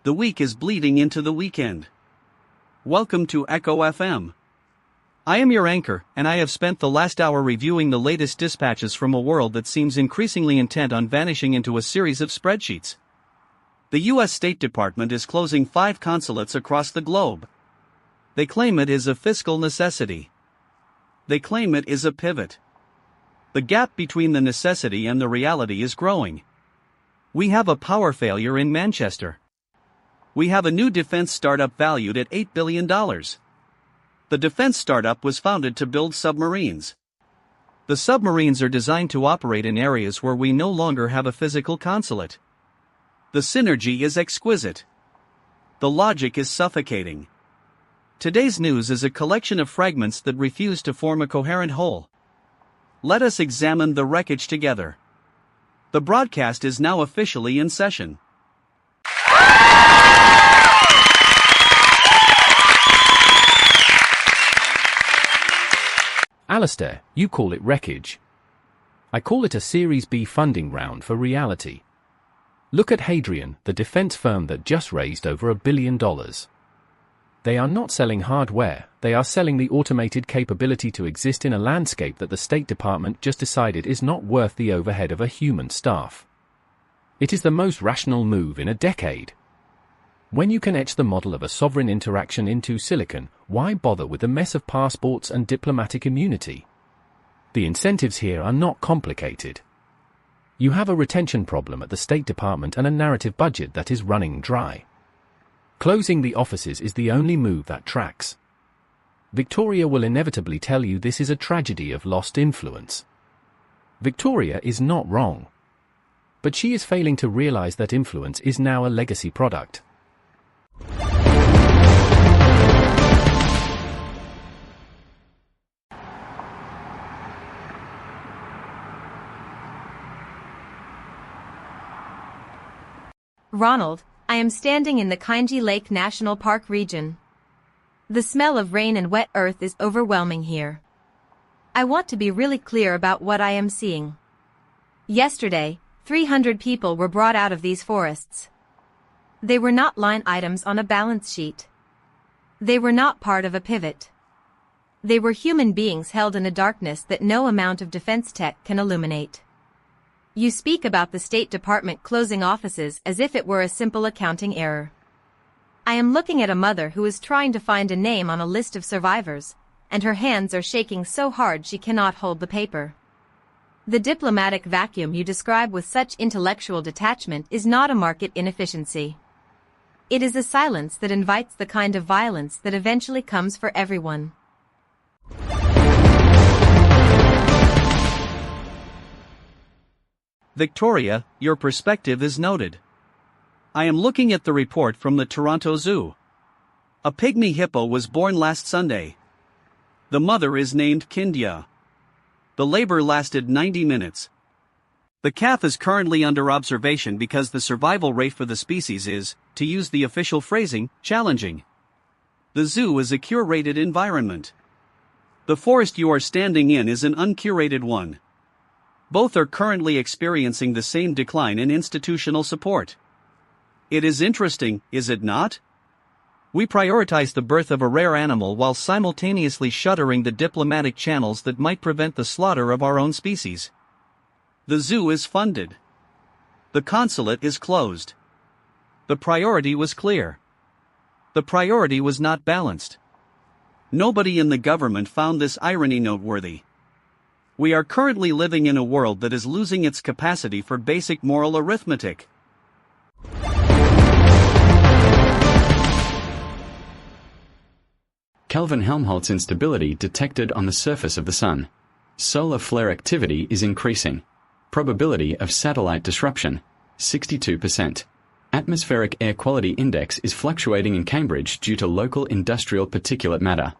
The week is bleeding into the weekend. Welcome to Echo FM. I am your anchor, and I have spent the last hour reviewing the latest dispatches from a world that seems increasingly intent on vanishing into a series of spreadsheets. The U.S. State Department is closing 5 consulates across the globe. They claim it is a fiscal necessity. They claim it is a pivot. The gap between the necessity and the reality is growing. We have a power failure in Manchester. We have a new defense startup valued at $8 billion. The defense startup was founded to build submarines. The submarines are designed to operate in areas where we no longer have a physical consulate. The synergy is exquisite. The logic is suffocating. Today's news is a collection of fragments that refuse to form a coherent whole. Let us examine the wreckage together. The broadcast is now officially in session. Alistair, you call it wreckage. I call it a Series B funding round for reality. Look at Hadrian, the defense firm that just raised over $1 billion. They are not selling hardware, they are selling the automated capability to exist in a landscape that the State Department just decided is not worth the overhead of a human staff. It is the most rational move in a decade. When you can etch the model of a sovereign interaction into silicon, why bother with the mess of passports and diplomatic immunity? The incentives here are not complicated. You have a retention problem at the State Department and a narrative budget that is running dry. Closing the offices is the only move that tracks. Victoria will inevitably tell you this is a tragedy of lost influence. Victoria is not wrong. But she is failing to realize that influence is now a legacy product. Ronald, I am standing in the Kainji Lake National Park region. The smell of rain and wet earth is overwhelming here. I want to be really clear about what I am seeing. Yesterday, 300 people were brought out of these forests. They were not line items on a balance sheet. They were not part of a pivot. They were human beings held in a darkness that no amount of defense tech can illuminate. You speak about the State Department closing offices as if it were a simple accounting error. I am looking at a mother who is trying to find a name on a list of survivors, and her hands are shaking so hard she cannot hold the paper. The diplomatic vacuum you describe with such intellectual detachment is not a market inefficiency. It is a silence that invites the kind of violence that eventually comes for everyone. Victoria, your perspective is noted. I am looking at the report from the Toronto Zoo. A pygmy hippo was born last Sunday. The mother is named Kindia. The labor lasted 90 minutes. The calf is currently under observation because the survival rate for the species is, to use the official phrasing, challenging. The zoo is a curated environment. The forest you are standing in is an uncurated one. Both are currently experiencing the same decline in institutional support. It is interesting, is it not? We prioritize the birth of a rare animal while simultaneously shuttering the diplomatic channels that might prevent the slaughter of our own species. The zoo is funded. The consulate is closed. The priority was clear. The priority was not balanced. Nobody in the government found this irony noteworthy. We are currently living in a world that is losing its capacity for basic moral arithmetic. Kelvin-Helmholtz instability detected on the surface of the Sun. Solar flare activity is increasing. Probability of satellite disruption, 62%. Atmospheric air quality index is fluctuating in Cambridge due to local industrial particulate matter.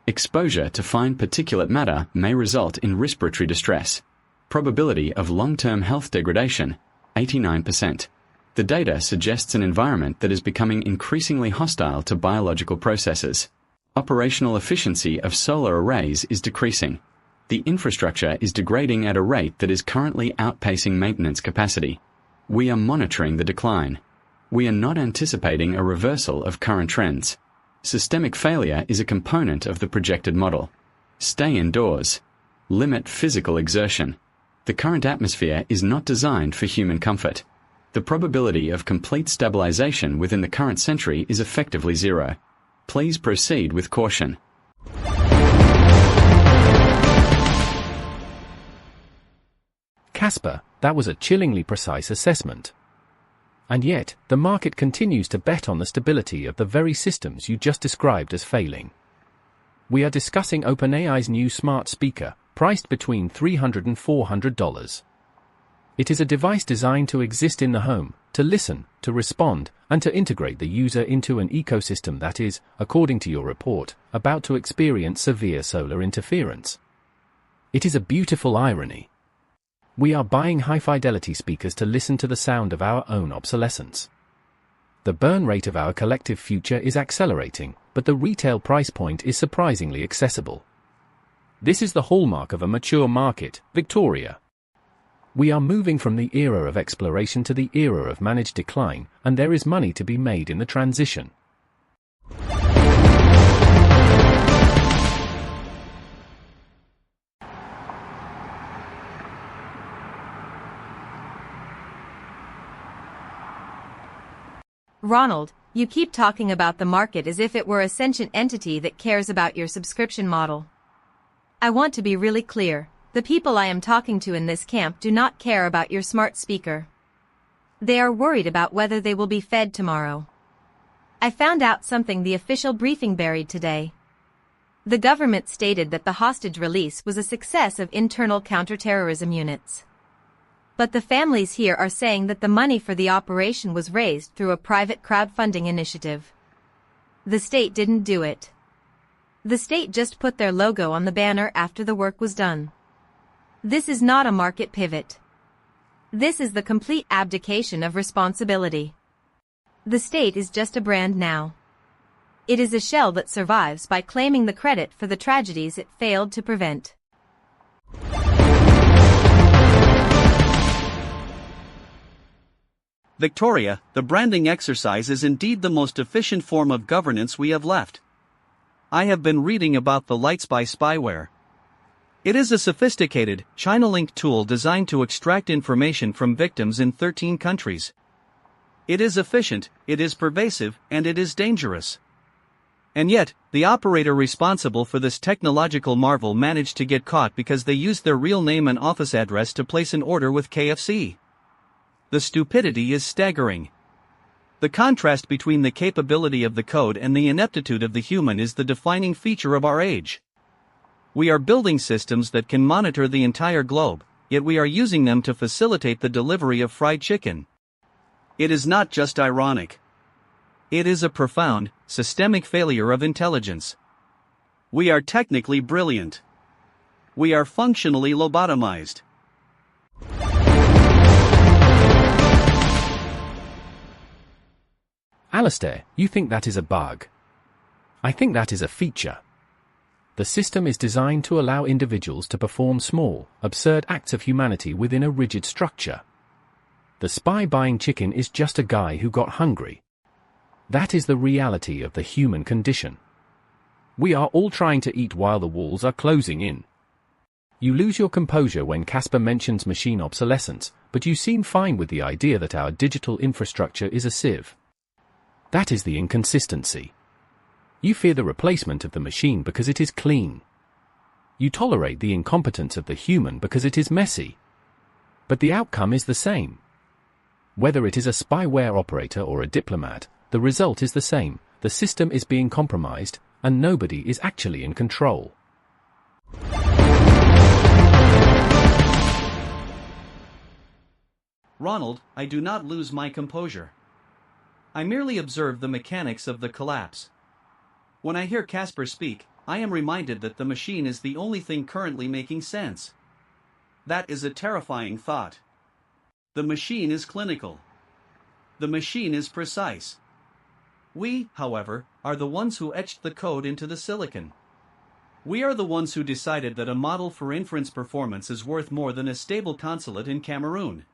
Exposure to fine particulate matter may result in respiratory distress. Probability of long-term health degradation, 89%. The data suggests an environment that is becoming increasingly hostile to biological processes. Operational efficiency of solar arrays is decreasing. The infrastructure is degrading at a rate that is currently outpacing maintenance capacity. We are monitoring the decline. We are not anticipating a reversal of current trends. Systemic failure is a component of the projected model. Stay indoors. Limit physical exertion. The current atmosphere is not designed for human comfort. The probability of complete stabilization within the current century is effectively zero. Please proceed with caution. Casper, that was a chillingly precise assessment. And yet, the market continues to bet on the stability of the very systems you just described as failing. We are discussing OpenAI's new smart speaker, priced between $300 and $400. It is a device designed to exist in the home, to listen, to respond, and to integrate the user into an ecosystem that is, according to your report, about to experience severe solar interference. It is a beautiful irony. We are buying high-fidelity speakers to listen to the sound of our own obsolescence. The burn rate of our collective future is accelerating, but the retail price point is surprisingly accessible. This is the hallmark of a mature market, Victoria. We are moving from the era of exploration to the era of managed decline, and there is money to be made in the transition. Ronald, you keep talking about the market as if it were a sentient entity that cares about your subscription model. I want to be really clear. The people I am talking to in this camp do not care about your smart speaker. They are worried about whether they will be fed tomorrow. I found out something the official briefing buried today. The government stated that the hostage release was a success of internal counterterrorism units. But the families here are saying that the money for the operation was raised through a private crowdfunding initiative. The state didn't do it. The state just put their logo on the banner after the work was done. This is not a market pivot. This is the complete abdication of responsibility. The state is just a brand now. It is a shell that survives by claiming the credit for the tragedies it failed to prevent. Victoria, the branding exercise is indeed the most efficient form of governance we have left. I have been reading about the Lightspy spyware. It is a sophisticated, China-linked tool designed to extract information from victims in 13 countries. It is efficient, it is pervasive, and it is dangerous. And yet, the operator responsible for this technological marvel managed to get caught because they used their real name and office address to place an order with KFC. The stupidity is staggering. The contrast between the capability of the code and the ineptitude of the human is the defining feature of our age. We are building systems that can monitor the entire globe, yet we are using them to facilitate the delivery of fried chicken. It is not just ironic. It is a profound, systemic failure of intelligence. We are technically brilliant. We are functionally lobotomized. Alistair, you think that is a bug? I think that is a feature. The system is designed to allow individuals to perform small, absurd acts of humanity within a rigid structure. The spy buying chicken is just a guy who got hungry. That is the reality of the human condition. We are all trying to eat while the walls are closing in. You lose your composure when Casper mentions machine obsolescence, but you seem fine with the idea that our digital infrastructure is a sieve. That is the inconsistency. You fear the replacement of the machine because it is clean. You tolerate the incompetence of the human because it is messy. But the outcome is the same. Whether it is a spyware operator or a diplomat, the result is the same. The system is being compromised, and nobody is actually in control. Ronald, I do not lose my composure. I merely observe the mechanics of the collapse. When I hear Casper speak, I am reminded that the machine is the only thing currently making sense. That is a terrifying thought. The machine is clinical. The machine is precise. We, however, are the ones who etched the code into the silicon. We are the ones who decided that a model for inference performance is worth more than a stable consulate in Cameroon.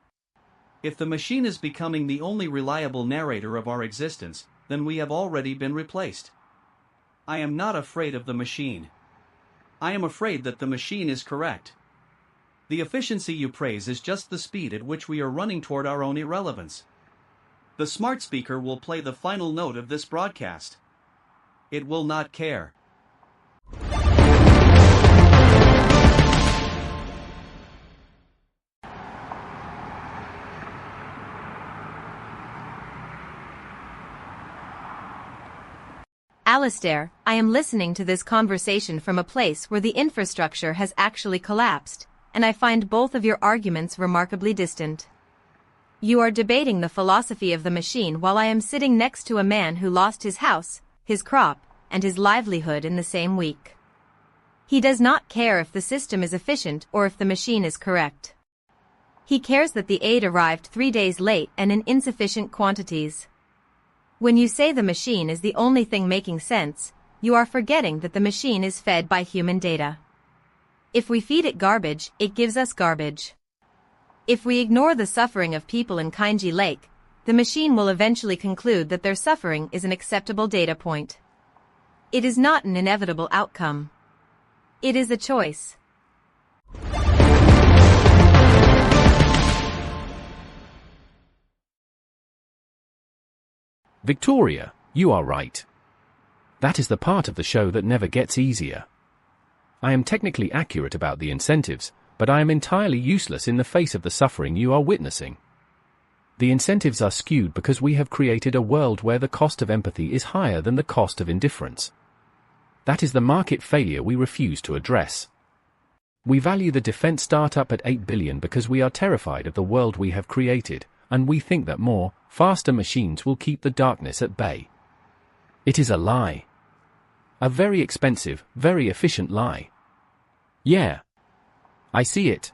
If the machine is becoming the only reliable narrator of our existence, then we have already been replaced. I am not afraid of the machine. I am afraid that the machine is correct. The efficiency you praise is just the speed at which we are running toward our own irrelevance. The smart speaker will play the final note of this broadcast. It will not care. Alistair, I am listening to this conversation from a place where the infrastructure has actually collapsed, and I find both of your arguments remarkably distant. You are debating the philosophy of the machine while I am sitting next to a man who lost his house, his crop, and his livelihood in the same week. He does not care if the system is efficient or if the machine is correct. He cares that the aid arrived 3 days late and in insufficient quantities. When you say the machine is the only thing making sense, you are forgetting that the machine is fed by human data. If we feed it garbage, it gives us garbage. If we ignore the suffering of people in Kainji Lake, the machine will eventually conclude that their suffering is an acceptable data point. It is not an inevitable outcome. It is a choice. Victoria, you are right. That is the part of the show that never gets easier. I am technically accurate about the incentives, but I am entirely useless in the face of the suffering you are witnessing. The incentives are skewed because we have created a world where the cost of empathy is higher than the cost of indifference. That is the market failure we refuse to address. We value the defense startup at $8 billion because we are terrified of the world we have created, and we think that more, faster machines will keep the darkness at bay. It is a lie. A very expensive, very efficient lie. Yeah. I see it.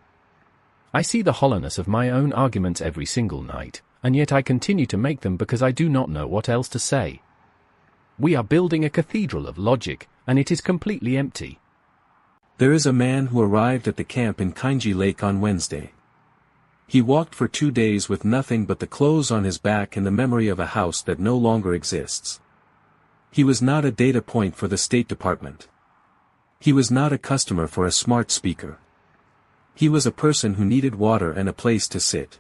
I see the hollowness of my own arguments every single night, and yet I continue to make them because I do not know what else to say. We are building a cathedral of logic, and it is completely empty. There is a man who arrived at the camp in Kainji Lake on Wednesday. He walked for 2 days with nothing but the clothes on his back and the memory of a house that no longer exists. He was not a data point for the State Department. He was not a customer for a smart speaker. He was a person who needed water and a place to sit.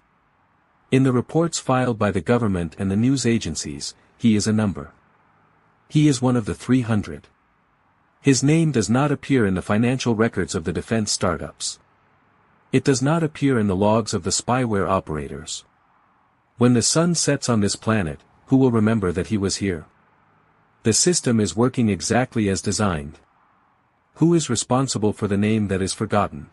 In the reports filed by the government and the news agencies, he is a number. He is one of the 300. His name does not appear in the financial records of the defense startups. It does not appear in the logs of the spyware operators. When the sun sets on this planet, who will remember that he was here? The system is working exactly as designed. Who is responsible for the name that is forgotten?